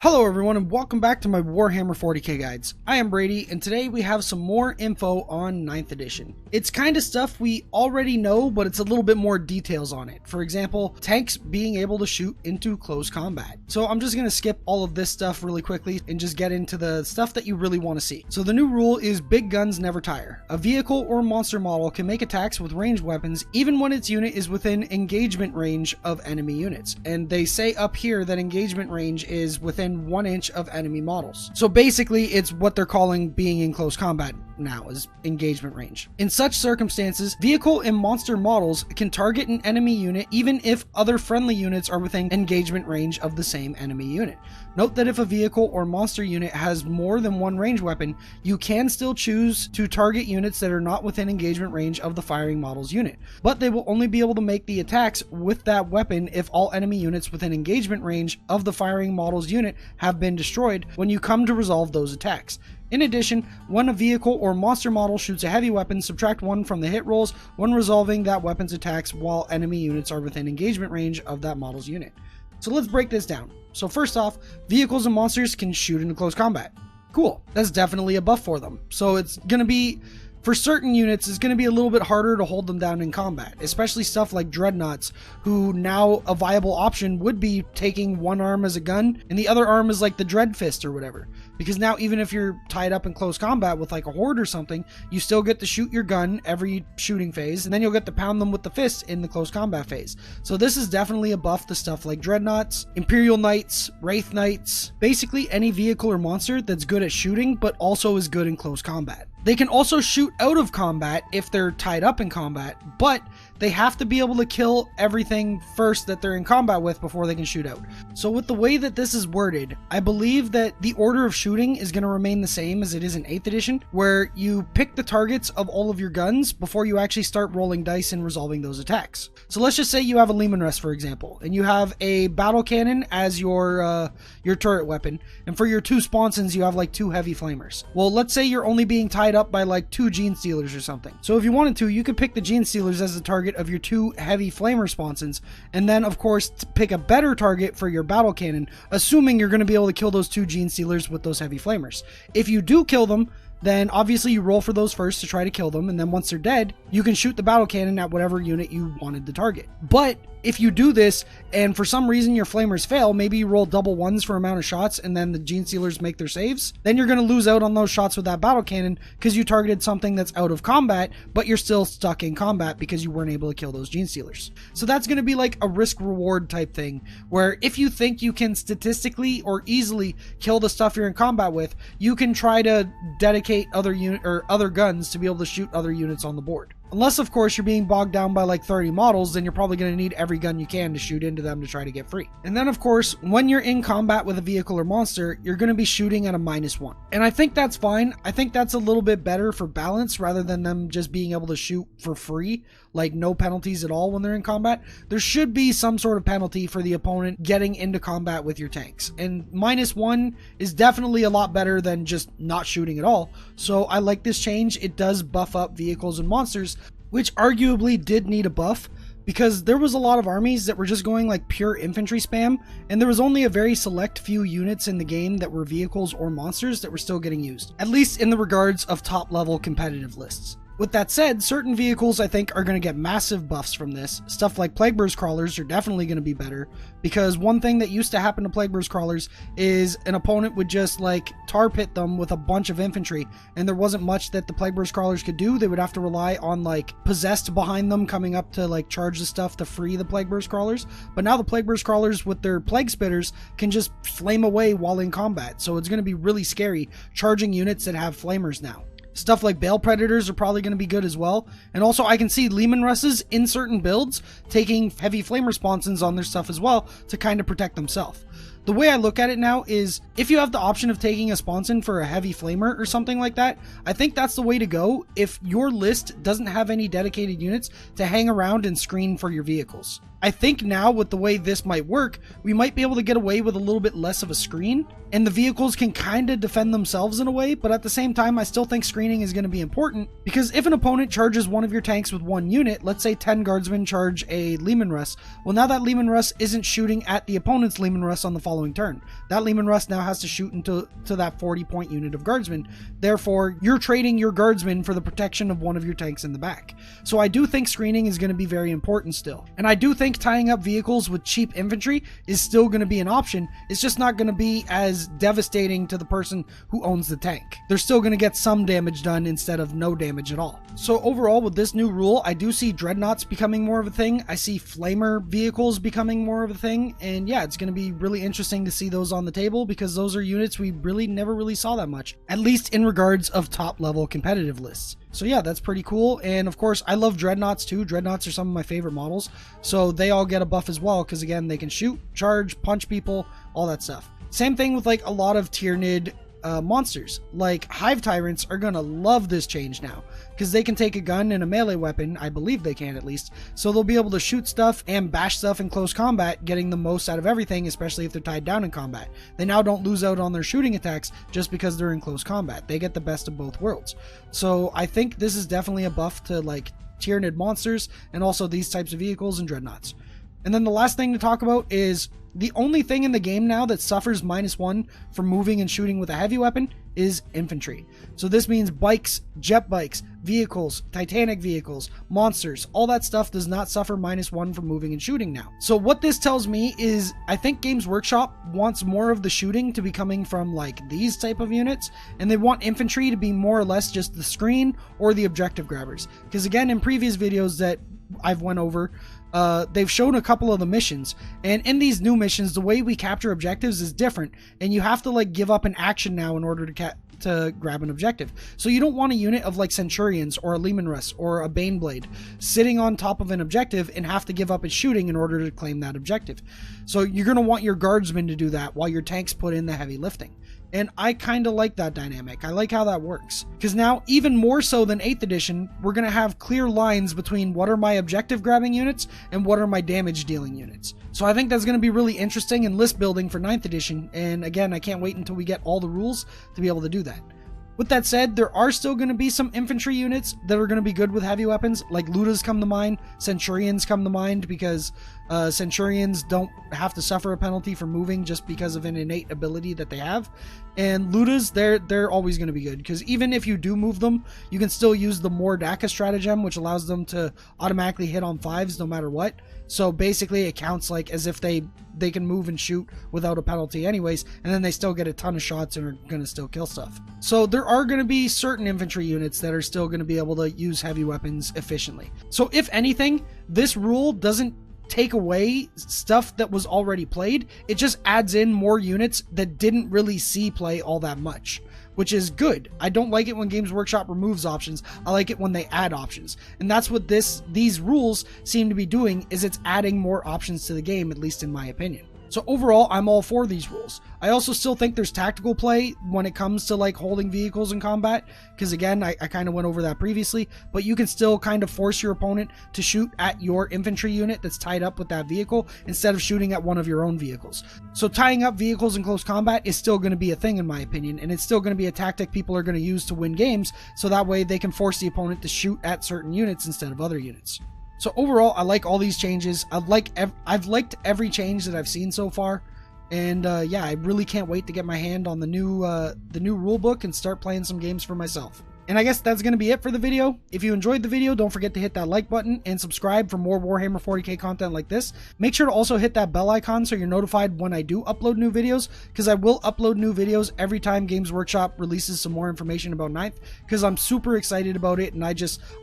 Hello everyone and welcome back to my Warhammer 40k guides. I am Brady and today we have some more info on 9th edition. It's kind of stuff we already know, but it's a little bit more details on it. For example, tanks being able to shoot into close combat. So I'm just going to skip all of this stuff really quickly and just get into the stuff that you really want to see. So the new rule is big guns never tire. A vehicle or monster model can make attacks with ranged weapons even when its unit is within engagement range of enemy units. And they say up here that engagement range is within 1 inch of enemy models. So basically it's what they're calling being in close combat now, is engagement range. In such circumstances, vehicle and monster models can target an enemy unit even if other friendly units are within engagement range of the same enemy unit. Note that if a vehicle or monster unit has more than one ranged weapon, you can still choose to target units that are not within engagement range of the firing model's unit, but they will only be able to make the attacks with that weapon if all enemy units within engagement range of the firing model's unit have been destroyed when you come to resolve those attacks. In addition, when a vehicle or monster model shoots a heavy weapon, subtract 1 from the hit rolls when resolving that weapon's attacks while enemy units are within engagement range of that model's unit. So let's break this down. So first off, vehicles and monsters can shoot into close combat. Cool, that's definitely a buff for them. So it's going to be, for certain units, it's going to be a little bit harder to hold them down in combat, especially stuff like dreadnoughts, who now a viable option would be taking one arm as a gun and the other arm is like the dread fist or whatever. Because now even if you're tied up in close combat with like a horde or something, you still get to shoot your gun every shooting phase, and then you'll get to pound them with the fist in the close combat phase. So this is definitely a buff to stuff like dreadnoughts, Imperial Knights, Wraith Knights, basically any vehicle or monster that's good at shooting but also is good in close combat. They can also shoot out of combat if they're tied up in combat, but they have to be able to kill everything first that they're in combat with before they can shoot out. So with the way that this is worded, I believe that the order of shooting is going to remain the same as it is in 8th edition, where you pick the targets of all of your guns before you actually start rolling dice and resolving those attacks. So let's just say you have a Leman Russ, for example, and you have a battle cannon as your turret weapon, and for your 2 sponsons you have like 2 heavy flamers. Well, let's say you're only being tied up by like 2 gene stealers or something. So if you wanted to, you could pick the gene stealers as the target of your 2 heavy flamer sponsons, and then of course pick a better target for your battle cannon, assuming you're going to be able to kill those 2 gene stealers with those heavy flamers. If you do kill them, then obviously you roll for those first to try to kill them, and then once they're dead, you can shoot the battle cannon at whatever unit you wanted to target. But if you do this and for some reason your flamers fail, maybe you roll double 1s for amount of shots and then the gene stealers make their saves, then you're going to lose out on those shots with that battle cannon because you targeted something that's out of combat, but you're still stuck in combat because you weren't able to kill those gene stealers. So that's going to be like a risk reward type thing, where if you think you can statistically or easily kill the stuff you're in combat with, you can try to dedicate other guns to be able to shoot other units on the board. Unless, of course, you're being bogged down by like 30 models, then you're probably going to need every gun you can to shoot into them to try to get free. And then, of course, when you're in combat with a vehicle or monster, you're going to be shooting at a -1. And I think that's fine. I think that's a little bit better for balance rather than them just being able to shoot for free, like no penalties at all when they're in combat. There should be some sort of penalty for the opponent getting into combat with your tanks. And -1 is definitely a lot better than just not shooting at all. So I like this change. It does buff up vehicles and monsters, which arguably did need a buff, because there was a lot of armies that were just going like pure infantry spam, and there was only a very select few units in the game that were vehicles or monsters that were still getting used, at least in the regards of top level competitive lists. With that said, certain vehicles I think are going to get massive buffs from this. Stuff like Plagueburst Crawlers are definitely going to be better, because one thing that used to happen to Plagueburst Crawlers is an opponent would just like tar pit them with a bunch of infantry, and there wasn't much that the Plagueburst Crawlers could do. They would have to rely on like possessed behind them coming up to like charge the stuff to free the Plagueburst Crawlers. But now the Plagueburst Crawlers with their Plague Spitters can just flame away while in combat, so it's going to be really scary charging units that have flamers now. Stuff like Bale Predators are probably going to be good as well. And also I can see Leman Russes in certain builds taking heavy flamer sponsons on their stuff as well to kind of protect themselves. The way I look at it now is, if you have the option of taking a sponson for a heavy flamer or something like that, I think that's the way to go if your list doesn't have any dedicated units to hang around and screen for your vehicles. I think now with the way this might work, we might be able to get away with a little bit less of a screen, and the vehicles can kind of defend themselves in a way, but at the same time, I still think screening is going to be important, because if an opponent charges one of your tanks with one unit, let's say 10 guardsmen charge a Leman Russ, well now that Leman Russ isn't shooting at the opponent's Leman Russ on the following following turn. That Leman Russ now has to shoot into that 40-point unit of guardsmen. Therefore, you're trading your guardsmen for the protection of one of your tanks in the back. So I do think screening is going to be very important still. And I do think tying up vehicles with cheap infantry is still going to be an option. It's just not going to be as devastating to the person who owns the tank. They're still going to get some damage done instead of no damage at all. So overall, with this new rule, I do see dreadnoughts becoming more of a thing. I see flamer vehicles becoming more of a thing. And yeah, it's going to be really interesting to see those on the table because those are units we really never really saw that much, at least in regards of top level competitive lists. So yeah, that's pretty cool. And of course, I love dreadnoughts too. Dreadnoughts are some of my favorite models. So they all get a buff as well because again, they can shoot, charge, punch people, all that stuff. Same thing with like a lot of Tyranid monsters. Like Hive Tyrants are gonna love this change now because they can take a gun and a melee weapon. I believe they can, at least. So they'll be able to shoot stuff and bash stuff in close combat, getting the most out of everything, especially if they're tied down in combat. They now don't lose out on their shooting attacks just because they're in close combat. They get the best of both worlds. So I think this is definitely a buff to like Tyranid monsters and also these types of vehicles and dreadnoughts. And then the last thing to talk about is the only thing in the game now that suffers -1 for moving and shooting with a heavy weapon is infantry. So this means bikes, jet bikes, vehicles, Titanic vehicles, monsters, all that stuff does not suffer -1 for moving and shooting now. So what this tells me is I think Games Workshop wants more of the shooting to be coming from like these type of units, and they want infantry to be more or less just the screen or the objective grabbers. Because again, in previous videos that I've went over, they've shown a couple of the missions, and in these new missions the way we capture objectives is different, and you have to like give up an action now in order to grab an objective. So you don't want a unit of like Centurions or a Leman Russ or a Baneblade sitting on top of an objective and have to give up its shooting in order to claim that objective. So you're going to want your guardsmen to do that while your tanks put in the heavy lifting. And I kind of like that dynamic. I like how that works. Because now, even more so than 8th edition, we're going to have clear lines between what are my objective grabbing units and what are my damage dealing units. So I think that's going to be really interesting and list building for 9th edition. And again, I can't wait until we get all the rules to be able to do that. With that said, there are still going to be some infantry units that are going to be good with heavy weapons, like Ludas come to mind, Centurions come to mind, because Centurions don't have to suffer a penalty for moving just because of an innate ability that they have. And Ludas, they're always going to be good, because even if you do move them, you can still use the More Daka stratagem, which allows them to automatically hit on 5s no matter what. So basically it counts like as if they can move and shoot without a penalty anyways, and then they still get a ton of shots and are going to still kill stuff. So there are going to be certain infantry units that are still going to be able to use heavy weapons efficiently. So if anything, this rule doesn't take away stuff that was already played. It just adds in more units that didn't really see play all that much, which is good. I don't like it when Games Workshop removes options. I like it when they add options. And that's what these rules seem to be doing, is it's adding more options to the game, at least in my opinion. So overall, I'm all for these rules. I also still think there's tactical play when it comes to like holding vehicles in combat, because again, I kind of went over that previously, but you can still kind of force your opponent to shoot at your infantry unit that's tied up with that vehicle instead of shooting at one of your own vehicles. So tying up vehicles in close combat is still going to be a thing in my opinion, and it's still going to be a tactic people are going to use to win games, so that way they can force the opponent to shoot at certain units instead of other units. So overall, I like all these changes. I've liked every change that I've seen so far, and yeah, I really can't wait to get my hand on the new rule book and start playing some games for myself. And I guess that's going to be it for the video. If you enjoyed the video, don't forget to hit that like button and subscribe for more Warhammer 40k content like this. Make sure to also hit that bell icon so you're notified when I do upload new videos, because I will upload new videos every time Games Workshop releases some more information about 9th, because I'm super excited about it and I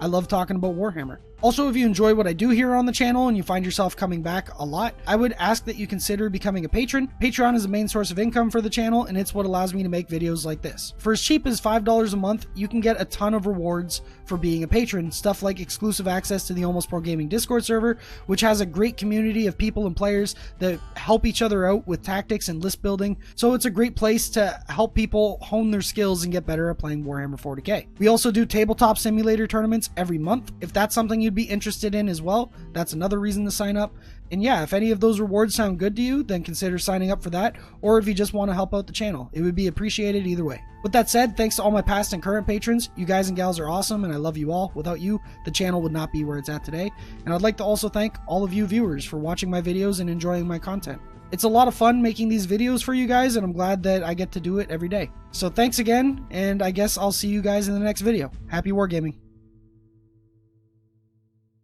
love talking about Warhammer. Also, if you enjoy what I do here on the channel and you find yourself coming back a lot, I would ask that you consider becoming a patron. Patreon is the main source of income for the channel, and it's what allows me to make videos like this. For as cheap as $5 a month, you can get a ton of rewards for being a patron, stuff like exclusive access to the Almost Pro Gaming Discord server, which has a great community of people and players that help each other out with tactics and list building, so it's a great place to help people hone their skills and get better at playing Warhammer 40k. We also do tabletop simulator tournaments every month. If that's something you'd be interested in as well, that's another reason to sign up. And yeah, if any of those rewards sound good to you, then consider signing up for that, or if you just want to help out the channel, it would be appreciated either way. With that said, thanks to all my past and current patrons. You guys and gals are awesome, and I love you all. Without you, the channel would not be where it's at today. And I'd like to also thank all of you viewers for watching my videos and enjoying my content. It's a lot of fun making these videos for you guys, and I'm glad that I get to do it every day. So thanks again, and I guess I'll see you guys in the next video. Happy wargaming.